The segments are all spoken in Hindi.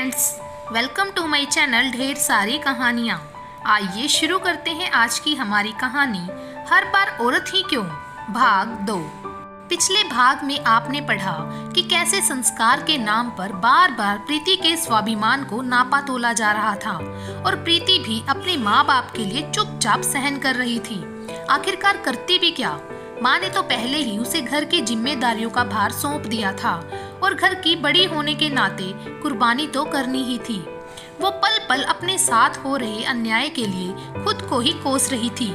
Friends, welcome to my channel ढेर सारी कहानियाँ। आइए शुरू करते हैं आज की हमारी कहानी हर बार औरत ही क्यों, भाग 2। पिछले भाग में आपने पढ़ा कि कैसे संस्कार के नाम पर बार बार प्रीति के स्वाभिमान को नापा तोला जा रहा था और प्रीति भी अपने माँ बाप के लिए चुपचाप सहन कर रही थी। आखिरकार करती भी क्या? माँ ने तो पहले ही उसे घर की जिम्मेदारियों का भार सौंप दिया था और घर की बड़ी होने के नाते कुर्बानी तो करनी ही थी। वो पल पल अपने साथ हो रहे अन्याय के लिए खुद को ही कोस रही थी,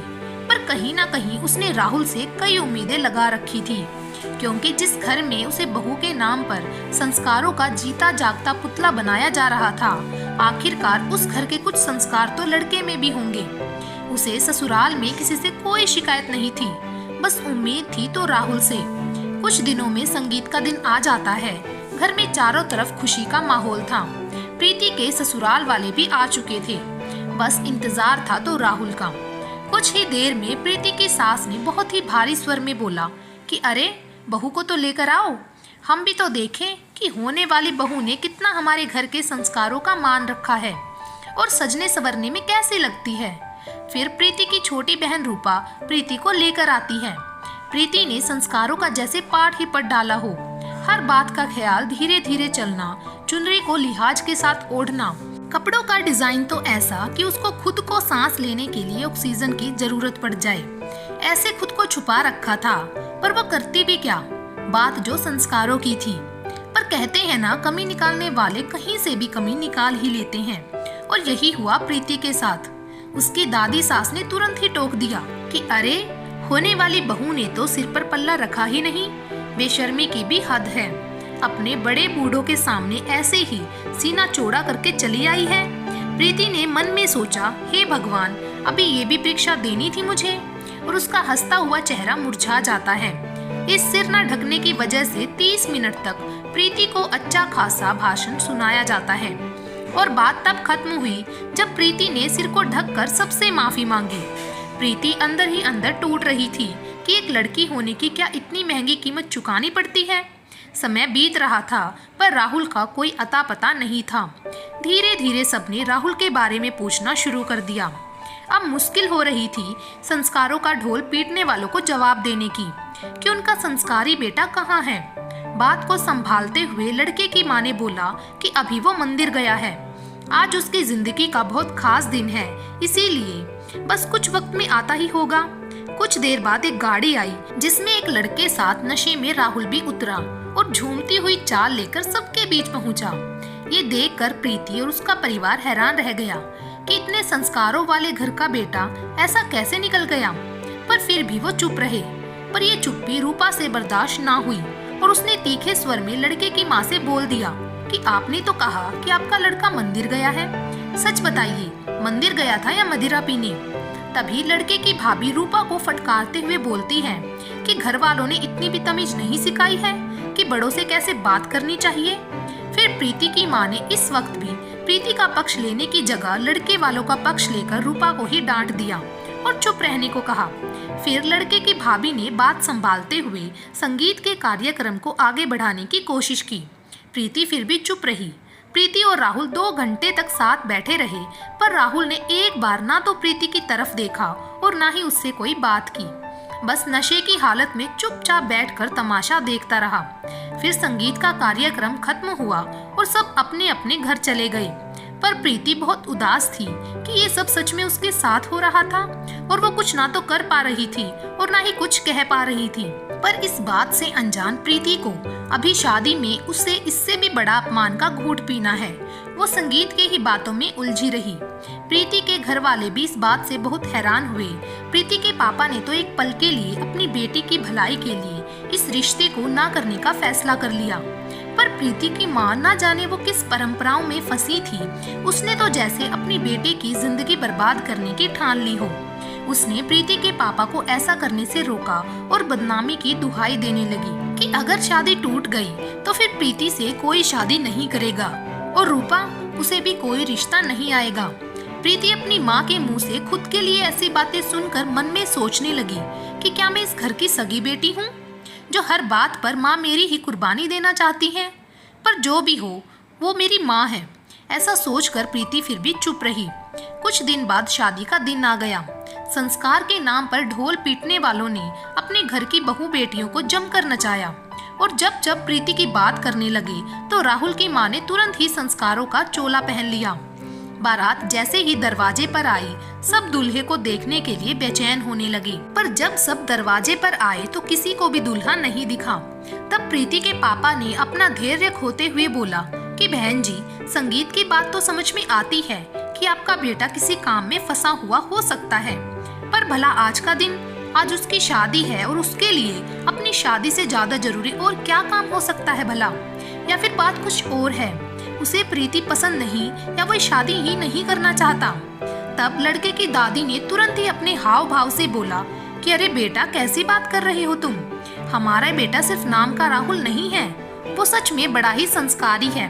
पर कहीं ना कहीं उसने राहुल से कई उम्मीदें लगा रखी थी, क्योंकि जिस घर में उसे बहू के नाम पर संस्कारों का जीता जागता पुतला बनाया जा रहा था, आखिरकार उस घर के कुछ संस्कार तो लड़के में भी होंगे। उसे ससुराल में किसी से कोई शिकायत नहीं थी, बस उम्मीद थी तो राहुल से। कुछ दिनों में संगीत का दिन आ जाता है। घर में चारों तरफ खुशी का माहौल था। प्रीति के ससुराल वाले भी आ चुके थे, बस इंतजार था तो राहुल का। कुछ ही देर में प्रीति की सास ने बहुत ही भारी स्वर में बोला कि अरे बहू को तो लेकर आओ, हम भी तो देखें कि होने वाली बहू ने कितना हमारे घर के संस्कारों का मान रखा है और सजने संवरने में कैसी लगती है। फिर प्रीति की छोटी बहन रूपा प्रीति को लेकर आती है। प्रीति ने संस्कारों का जैसे पाठ ही पढ़ डाला हो। हर बात का ख्याल धीरे धीरे चलना, चुनरी को लिहाज के साथ ओढ़ना, कपड़ों का डिजाइन तो ऐसा कि उसको खुद को सांस लेने के लिए ऑक्सीजन की जरूरत पड़ जाए, ऐसे खुद को छुपा रखा था। पर वो करती भी क्या, बात जो संस्कारों की थी। पर कहते हैं ना, कमी निकालने वाले कहीं से भी कमी निकाल ही लेते हैं, और यही हुआ प्रीति के साथ। उसकी दादी सास ने तुरंत ही टोक दिया कि अरे होने वाली बहू ने तो सिर पर पल्ला रखा ही नहीं, बेशर्मी की भी हद है। अपने बड़े बूढ़ों के सामने ऐसे ही सीना चौड़ा करके चली आई है। प्रीति ने मन में सोचा, हे भगवान, अभी ये भी परीक्षा देनी थी मुझे। और उसका हंसता हुआ चेहरा मुरझा जाता है। इस सिर न ढकने की वजह से 30 मिनट तक प्रीति को अच्छा खासा भाषण सुनाया जाता है, और बात तब खत्म हुई जब प्रीति ने सिर को ढककर सबसे माफी मांगी। प्रीति अंदर ही अंदर टूट रही थी कि एक लड़की होने की क्या इतनी महंगी कीमत चुकानी पड़ती है। समय बीत रहा था, पर राहुल का कोई अता पता नहीं था। धीरे धीरे सबने राहुल के बारे में पूछना शुरू कर दिया। अब मुश्किल हो रही थी संस्कारों का ढोल पीटने वालों को जवाब देने की कि उनका संस्कारी बेटा कहाँ है। बात को संभालते हुए लड़के की माँ ने बोला कि अभी वो मंदिर गया है, आज उसकी जिंदगी का बहुत खास दिन है, इसीलिए बस कुछ वक्त में आता ही होगा। कुछ देर बाद एक गाड़ी आई जिसमें एक लड़के साथ नशे में राहुल भी उतरा और झूमती हुई चाल लेकर सबके बीच पहुंचा। ये देखकर प्रीति और उसका परिवार हैरान रह गया कि इतने संस्कारों वाले घर का बेटा ऐसा कैसे निकल गया। पर फिर भी वो चुप रहे। पर ये चुप्पी रूपा से बर्दाश्त ना हुई और उसने तीखे स्वर में लड़के की माँ से बोल दिया कि आपने तो कहा कि आपका लड़का मंदिर गया है, सच बताइए, मंदिर गया था या मदिरा पीने? तभी लड़के की भाभी रूपा को फटकारते हुए बोलती है कि घर वालों ने इतनी भी तमीज नहीं सिखाई है कि बड़ों से कैसे बात करनी चाहिए। फिर प्रीति की माँ ने इस वक्त भी प्रीति का पक्ष लेने की जगह लड़के वालों का पक्ष लेकर रूपा को ही डांट दिया और चुप रहने को कहा। फिर लड़के की भाभी ने बात संभालते हुए संगीत के कार्यक्रम को आगे बढ़ाने की कोशिश की। प्रीति फिर भी चुप रही। प्रीति और राहुल 2 घंटे तक साथ बैठे रहे, पर राहुल ने एक बार ना तो प्रीति की तरफ देखा और ना ही उससे कोई बात की। बस नशे की हालत में चुपचाप बैठकर तमाशा देखता रहा। फिर संगीत का कार्यक्रम खत्म हुआ और सब अपने अपने घर चले गए, पर प्रीति बहुत उदास थी कि ये सब सच में उसके साथ हो रहा था और वो कुछ ना तो कर पा रही थी और ना ही कुछ कह पा रही थी। पर इस बात से अनजान प्रीति को अभी शादी में उससे इससे भी बड़ा अपमान का घूंट पीना है। वो संगीत के ही बातों में उलझी रही। प्रीति के घर वाले भी इस बात से बहुत हैरान हुए। प्रीति के पापा ने तो एक पल के लिए अपनी बेटी की भलाई के लिए इस रिश्ते को ना करने का फैसला कर लिया। पर प्रीति की माँ ना जाने वो किस परंपराओं में फंसी थी। उसने तो जैसे अपनी बेटी की जिंदगी बर्बाद करने की ठान ली हो। उसने प्रीति के पापा को ऐसा करने से रोका और बदनामी की दुहाई देने लगी कि अगर शादी टूट गई तो फिर प्रीति से कोई शादी नहीं करेगा और रूपा उसे भी कोई रिश्ता नहीं आएगा। प्रीति अपनी माँ के मुंह से खुद के लिए ऐसी बातें सुनकर मन में सोचने लगी कि क्या मैं इस घर की सगी बेटी हूँ जो हर बात पर माँ मेरी ही कुर्बानी देना चाहती है। पर जो भी हो, वो मेरी माँ है। ऐसा सोचकर प्रीति फिर भी चुप रही। कुछ दिन बाद शादी का दिन आ गया। संस्कार के नाम पर ढोल पीटने वालों ने अपने घर की बहू बेटियों को जमकर नचाया और जब जब प्रीति की बात करने लगे तो राहुल की मां ने तुरंत ही संस्कारों का चोला पहन लिया। बारात जैसे ही दरवाजे पर आई, सब दूल्हे को देखने के लिए बेचैन होने लगे, पर जब सब दरवाजे पर आए तो किसी को भी दूल्हा नहीं दिखा। तब प्रीति के पापा ने अपना धैर्य खोते हुए बोला कि बहन जी, संगीत की बात तो समझ में आती है कि आपका बेटा किसी काम में फंसा हुआ हो सकता है, पर भला आज का दिन, आज उसकी शादी है और उसके लिए अपनी शादी से ज्यादा जरूरी और क्या काम हो सकता है भला? या फिर बात कुछ और है, उसे प्रीति पसंद नहीं या वो शादी ही नहीं करना चाहता? तब लड़के की दादी ने तुरंत ही अपने हाव भाव से बोला कि अरे बेटा, कैसी बात कर रहे हो तुम? हमारा बेटा सिर्फ नाम का राहुल नहीं है, वो सच में बड़ा ही संस्कारी है।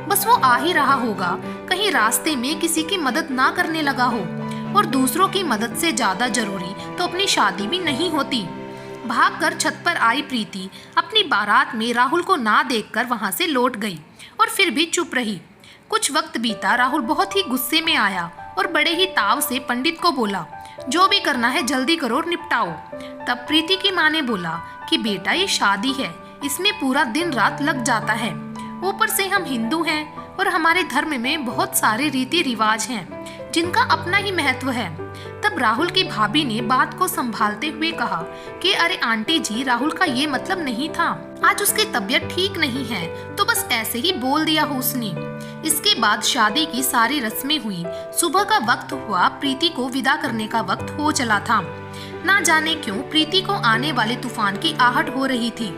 बस वो आ ही रहा होगा, कहीं रास्ते में किसी की मदद ना करने लगा हो, और दूसरों की मदद से ज्यादा जरूरी तो अपनी शादी भी नहीं होती। भागकर छत पर आई प्रीति अपनी बारात में राहुल को ना देखकर वहां से लौट गई और फिर भी चुप रही। कुछ वक्त बीता, राहुल बहुत ही गुस्से में आया और बड़े ही ताव से पंडित को बोला, जो भी करना है जल्दी करो और निपटाओ। तब प्रीति की माँ ने बोला कि बेटा, ये शादी है, इसमें पूरा दिन रात लग जाता है, ऊपर से हम हिंदू हैं और हमारे धर्म में बहुत सारे रीति रिवाज हैं जिनका अपना ही महत्व है। तब राहुल की भाभी ने बात को संभालते हुए कहा कि अरे आंटी जी, राहुल का ये मतलब नहीं था, आज उसकी तबीयत ठीक नहीं है तो बस ऐसे ही बोल दिया हो उसने। इसके बाद शादी की सारी रस्में हुई। सुबह का वक्त हुआ, प्रीति को विदा करने का वक्त हो चला था। ना जाने क्यों प्रीति को आने वाले तूफान की आहट हो रही थी।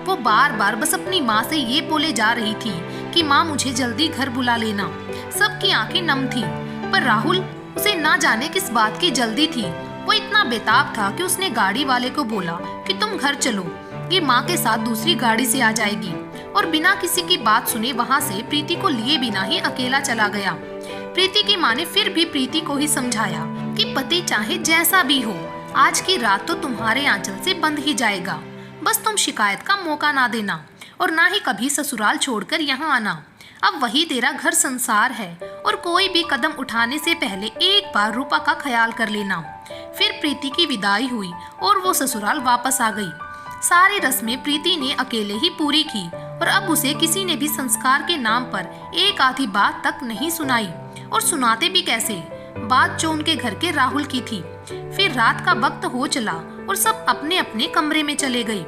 वो बार बार बस अपनी माँ से ये बोले जा रही थी कि माँ, मुझे जल्दी घर बुला लेना। सबकी आंखें नम थी, पर राहुल, उसे ना जाने किस बात की जल्दी थी। वो इतना बेताब था कि उसने गाड़ी वाले को बोला कि तुम घर चलो, ये माँ के साथ दूसरी गाड़ी से आ जाएगी, और बिना किसी की बात सुने वहाँ से प्रीति को लिए बिना ही अकेला चला गया। प्रीति की माँ ने फिर भी प्रीति को ही समझाया कि पति चाहे जैसा भी हो, आज की रात तो तुम्हारे आंचल से बंद ही जाएगा। बस तुम शिकायत का मौका ना देना और ना ही कभी ससुराल छोड़कर यहाँ आना। अब वही तेरा घर संसार है और कोई भी कदम उठाने से पहले एक बार रूपा का ख्याल कर लेना। फिर प्रीति की विदाई हुई और वो ससुराल वापस आ गई। सारी रस्में प्रीति ने अकेले ही पूरी की और अब उसे किसी ने भी संस्कार के नाम पर एक आधी बात तक नहीं सुनाई, और सुनाते भी कैसे, बात जो उनके घर के राहुल की थी। फिर रात का वक्त हो चला और सब अपने अपने कमरे में चले गए।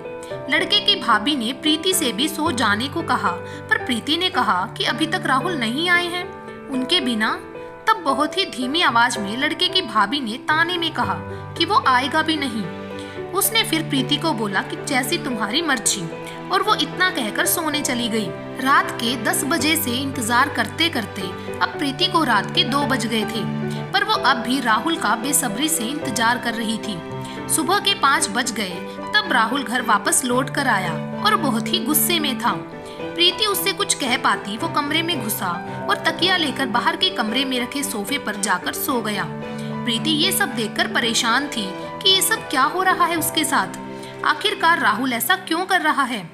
लड़के की भाभी ने प्रीति से भी सो जाने को कहा, पर प्रीति ने कहा कि अभी तक राहुल नहीं आए हैं उनके बिना। तब बहुत ही धीमी आवाज में लड़के की भाभी ने ताने में कहा कि वो आएगा भी नहीं। उसने फिर प्रीति को बोला कि जैसी तुम्हारी मर्जी, और वो इतना कहकर सोने चली गई। रात के 10 बजे से इंतजार करते करते अब प्रीति को रात के 2 बज गए थे, पर वो अब भी राहुल का बेसब्री से इंतजार कर रही थी। सुबह के 5 बज गए तब राहुल घर वापस लौट कर आया और बहुत ही गुस्से में था। प्रीति उससे कुछ कह पाती, वो कमरे में घुसा और तकिया लेकर बाहर के कमरे में रखे सोफे पर जाकर सो गया। प्रीति ये सब देखकर परेशान थी कि ये सब क्या हो रहा है उसके साथ। आखिरकार राहुल ऐसा क्यों कर रहा है?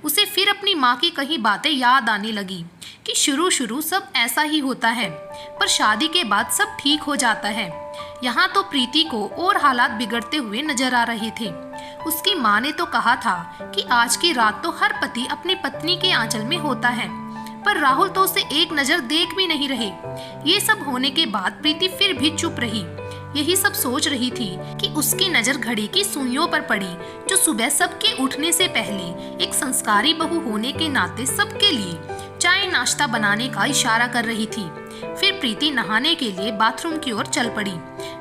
उसे फिर अपनी माँ की कही बातें याद आने लगी कि शुरू सब ऐसा ही होता है, पर शादी के बाद सब ठीक हो जाता है। यहाँ तो प्रीति को और हालात बिगड़ते हुए नजर आ रहे थे। उसकी माँ ने तो कहा था कि आज की रात तो हर पति अपनी पत्नी के आंचल में होता है, पर राहुल तो उसे एक नजर देख भी नहीं रहे। ये सब होने के बाद प्रीति फिर भी चुप रही। यही सब सोच रही थी कि उसकी नजर घड़ी की सुइयों पर पड़ी, जो सुबह सबके उठने से पहले एक संस्कारी बहू होने के नाते सबके लिए चाय नाश्ता बनाने का इशारा कर रही थी। फिर प्रीति नहाने के लिए बाथरूम की ओर चल पड़ी।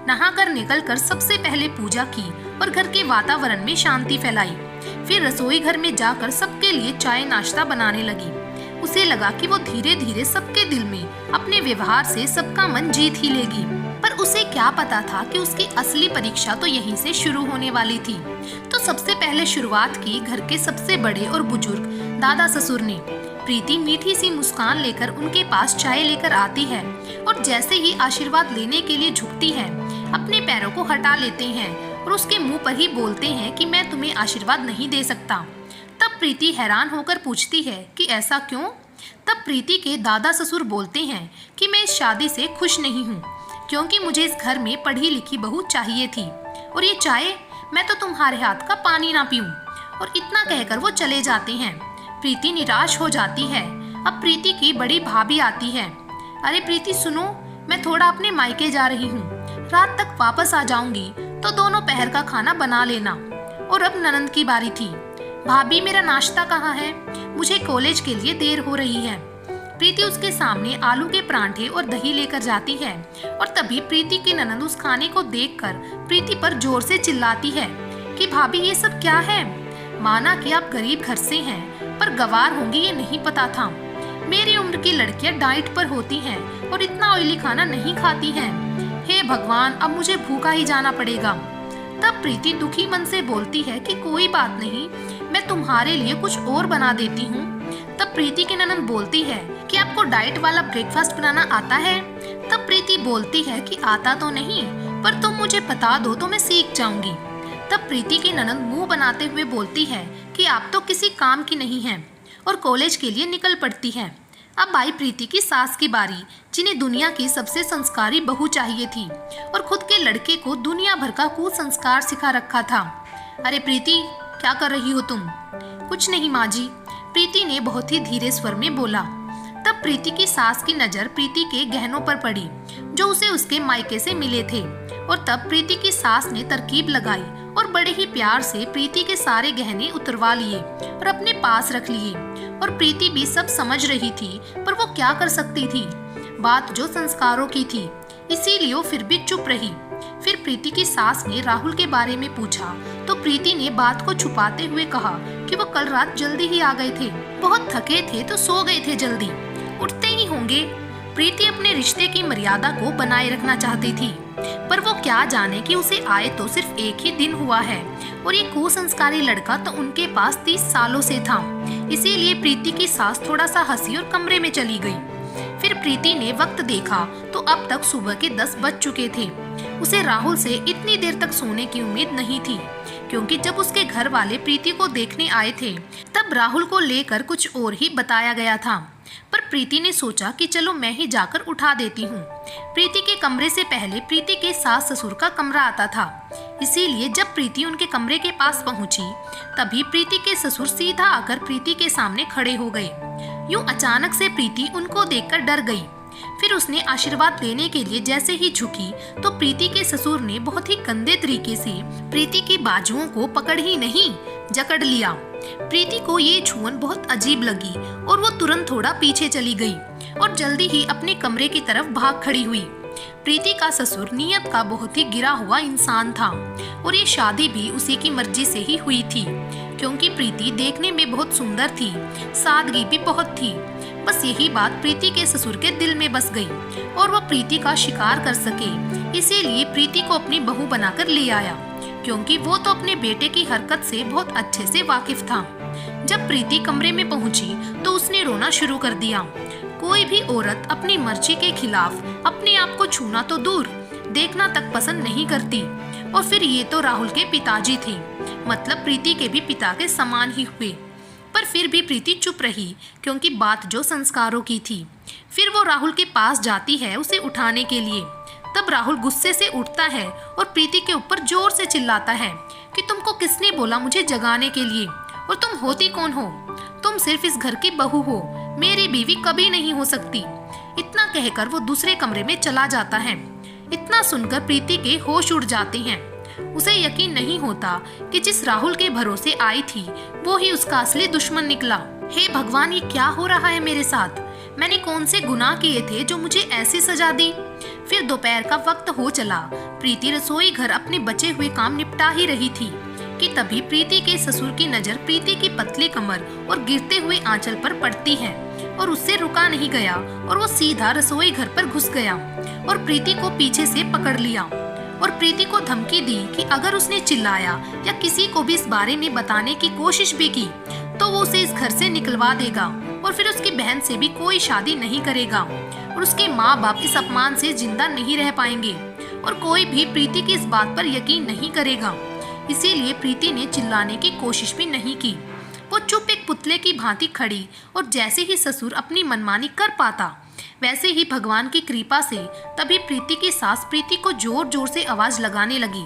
नहाकर निकलकर सबसे पहले पूजा की और घर के वातावरण में शांति फैलाई। फिर रसोई घर में जाकर सबके लिए चाय नाश्ता बनाने लगी। उसे लगा कि वो धीरे धीरे सबके दिल में अपने व्यवहार से सबका मन जीत ही लेगी, पर उसे क्या पता था कि उसकी असली परीक्षा तो यहीं से शुरू होने वाली थी। तो सबसे पहले शुरुआत की घर के सबसे बड़े और बुजुर्ग दादा ससुर ने। प्रीति मीठी सी मुस्कान लेकर उनके पास चाय लेकर आती है और जैसे ही आशीर्वाद लेने के लिए झुकती है, अपने पैरों को हटा लेते हैं और उसके मुंह पर ही बोलते हैं कि मैं तुम्हें आशीर्वाद नहीं दे सकता। तब प्रीति हैरान होकर पूछती है कि ऐसा क्यों? तब प्रीति के दादा ससुर बोलते हैं कि मैं इस शादी से खुश नहीं हूँ, क्योंकि मुझे इस घर में पढ़ी लिखी बहू चाहिए थी, और ये चाहे मैं तो तुम्हारे हाथ का पानी ना पीऊं। और इतना कहकर वो चले जाते हैं। प्रीति निराश हो जाती है। अब प्रीति की बड़ी भाभी आती है। अरे प्रीति सुनो, मैं थोड़ा अपने मायके जा रही हूँ, रात तक वापस आ जाऊंगी, तो दोनों पहर का खाना बना लेना। और अब ननंद की बारी थी। भाभी मेरा नाश्ता कहाँ है? मुझे कॉलेज के लिए देर हो रही है। प्रीति उसके सामने आलू के परांठे और दही लेकर जाती है, और तभी प्रीति की ननंद उस खाने को देखकर प्रीति पर जोर से चिल्लाती है कि भाभी ये सब क्या है? माना कि आप गरीब घर से हैं, पर गवार होंगी ये नहीं पता था। मेरी उम्र की लड़कियां डाइट पर होती हैं और इतना ऑयली खाना नहीं खाती हैं। हे भगवान, अब मुझे भूखा ही जाना पड़ेगा। तब प्रीति दुखी मन से बोलती है कि कोई बात नहीं, मैं तुम्हारे लिए कुछ और बना देती हूँ। तब प्रीति की ननंद बोलती है कि आपको डाइट वाला ब्रेकफास्ट बनाना आता है? तब प्रीति बोलती है कि आता तो नहीं, पर तुम मुझे बता दो तो मैं सीख जाऊंगी। तब प्रीति की ननंद मुंह बनाते हुए बोलती है कि आप तो किसी काम की नहीं हैं, और कॉलेज के लिए निकल पड़ती है। अब आई प्रीति की सास की बारी, जिन्हें दुनिया की सबसे संस्कारी बहू चाहिए थी, और खुद के लड़के को दुनिया भर का कुसंस्कार सिखा रखा था। अरे प्रीति, क्या कर रही हो तुम? कुछ नहीं माँ जी, प्रीति ने बहुत ही धीरे स्वर में बोला। तब प्रीति की सास की नजर प्रीति के गहनों पर पड़ी, जो उसे उसके मायके से मिले थे। और तब प्रीति की सास ने तरकीब लगाई और बड़े ही प्यार से प्रीति के सारे गहने उतरवा लिए और अपने पास रख लिए। और प्रीति भी सब समझ रही थी, पर वो क्या कर सकती थी? बात जो संस्कारों की थी, इसीलिए वो फिर भी चुप रही। फिर प्रीति की सास ने राहुल के बारे में पूछा, तो प्रीति ने बात को छुपाते हुए कहा कि वो कल रात जल्दी ही आ गए थे, बहुत थके थे तो सो गए थे, जल्दी उठते ही होंगे। प्रीति अपने रिश्ते की मर्यादा को बनाए रखना चाहती थी, पर वो क्या जाने कि उसे आए तो सिर्फ एक ही दिन हुआ है, और ये कुसंस्कारी लड़का तो उनके पास 30 सालों से था। इसीलिए प्रीति की सास थोड़ा सा हंसी और कमरे में चली गई। फिर प्रीति ने वक्त देखा तो अब तक सुबह के 10 बज चुके थे। उसे राहुल से इतनी देर तक सोने की उम्मीद नहीं थी, क्योंकि जब उसके घर वाले प्रीति को देखने आए थे तब राहुल को लेकर कुछ और ही बताया गया था। पर प्रीति ने सोचा कि चलो मैं ही जाकर उठा देती हूँ। प्रीति के कमरे से पहले प्रीति के सास ससुर का कमरा आता था, इसीलिए जब प्रीति उनके कमरे के पास पहुंची तभी प्रीति के ससुर सीधा आकर प्रीति के सामने खड़े हो गए। यूं अचानक से प्रीति उनको देखकर डर गई। फिर उसने आशीर्वाद लेने के लिए जैसे ही झुकी तो प्रीति के ससुर ने बहुत ही गंदे तरीके से प्रीति की बाजुओं को पकड़ ही नहीं जकड़ लिया। प्रीति को ये छुअन बहुत अजीब लगी और वो तुरंत थोड़ा पीछे चली गई और जल्दी ही अपने कमरे की तरफ भाग खड़ी हुई। प्रीति का ससुर नियत का बहुत ही गिरा हुआ इंसान था और ये शादी भी उसी की मर्जी से ही हुई थी, क्योंकि प्रीति देखने में बहुत सुंदर थी, सादगी भी बहुत थी। बस यही बात प्रीति के ससुर के दिल में बस गई और वो प्रीति का शिकार कर सके, इसीलिए प्रीति को अपनी बहू बनाकर ले आया, क्योंकि वो तो अपने बेटे की हरकत से बहुत अच्छे से वाकिफ था। जब प्रीति कमरे में पहुंची तो उसने रोना शुरू कर दिया। कोई भी औरत अपनी मर्जी के खिलाफ अपने आप को छूना तो दूर, देखना तक पसंद नहीं करती। और फिर ये तो राहुल के पिताजी थे, मतलब प्रीति के भी पिता के समान ही हुए। पर फिर भी प्रीति चुप रही, क्योंकि बात जो संस्कारों की थी। फिर वो राहुल के पास जाती है उसे उठाने के लिए। तब राहुल गुस्से से उठता है और प्रीति के ऊपर जोर से चिल्लाता है कि तुमको किसने बोला मुझे जगाने के लिए, और तुम होती कौन हो? तुम सिर्फ इस घर की बहू हो, मेरी बीवी कभी नहीं हो सकती। इतना कहकर वो दूसरे कमरे में चला जाता है। इतना सुनकर प्रीति के होश उड़ जाते हैं। उसे यकीन नहीं होता कि जिस राहुल के भरोसे आई थी वो ही उसका असली दुश्मन निकला। हे भगवान, ये क्या हो रहा है मेरे साथ? मैंने कौन से गुनाह किए थे जो मुझे ऐसी सजा दी? फिर दोपहर का वक्त हो चला। प्रीति रसोई घर अपने बचे हुए काम निपटा ही रही थी कि तभी प्रीति के ससुर की नजर प्रीति की पतली कमर और गिरते हुए आंचल पर पड़ती है, और उससे रुका नहीं गया और वो सीधा रसोई घर पर घुस गया और प्रीति को पीछे से पकड़ लिया और प्रीति को धमकी दी कि अगर उसने चिल्लाया या किसी को भी इस बारे में बताने की कोशिश भी की तो वो उसे इस घर से निकलवा देगा और फिर उसकी बहन से भी कोई शादी नहीं करेगा और उसके माँ बाप इस अपमान से जिंदा नहीं रह पाएंगे और कोई भी प्रीति की इस बात पर यकीन नहीं करेगा। इसीलिए प्रीति ने चिल्लाने की कोशिश भी नहीं की। वो चुप एक पुतले की भांति खड़ी, और जैसे ही ससुर अपनी मनमानी कर पाता वैसे ही भगवान की कृपा से तभी प्रीति की सास प्रीति को जोर जोर से आवाज लगाने लगी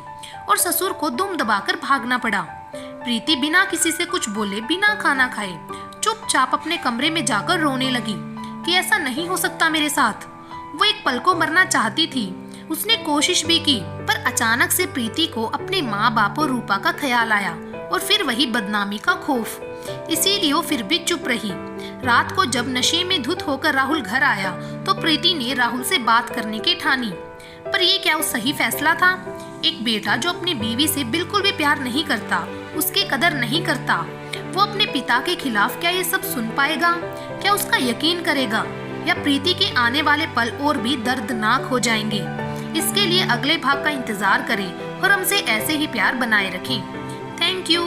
और ससुर को दुम दबाकर भागना पड़ा। प्रीति बिना किसी से कुछ बोले, बिना खाना खाए चुपचाप अपने कमरे में जाकर रोने लगी कि ऐसा नहीं हो सकता मेरे साथ। वो एक पल को मरना चाहती थी। उसने कोशिश भी की, पर अचानक से प्रीति को अपने माँ बाप और रूपा का ख्याल आया और फिर वही बदनामी का खौफ। इसीलिए वो फिर भी चुप रही। रात को जब नशे में धुत होकर राहुल घर आया तो प्रीति ने राहुल से बात करने की ठानी। पर ये क्या वो सही फैसला था? एक बेटा जो अपनी बीवी से बिल्कुल भी प्यार नहीं करता, उसकी कदर नहीं करता, वो अपने पिता के खिलाफ क्या ये सब सुन पाएगा? क्या उसका यकीन करेगा? या प्रीति के आने वाले पल और भी दर्दनाक हो जाएंगे? इसके लिए अगले भाग का इंतजार करें और हमसे ऐसे ही प्यार बनाए रखें। Thank you.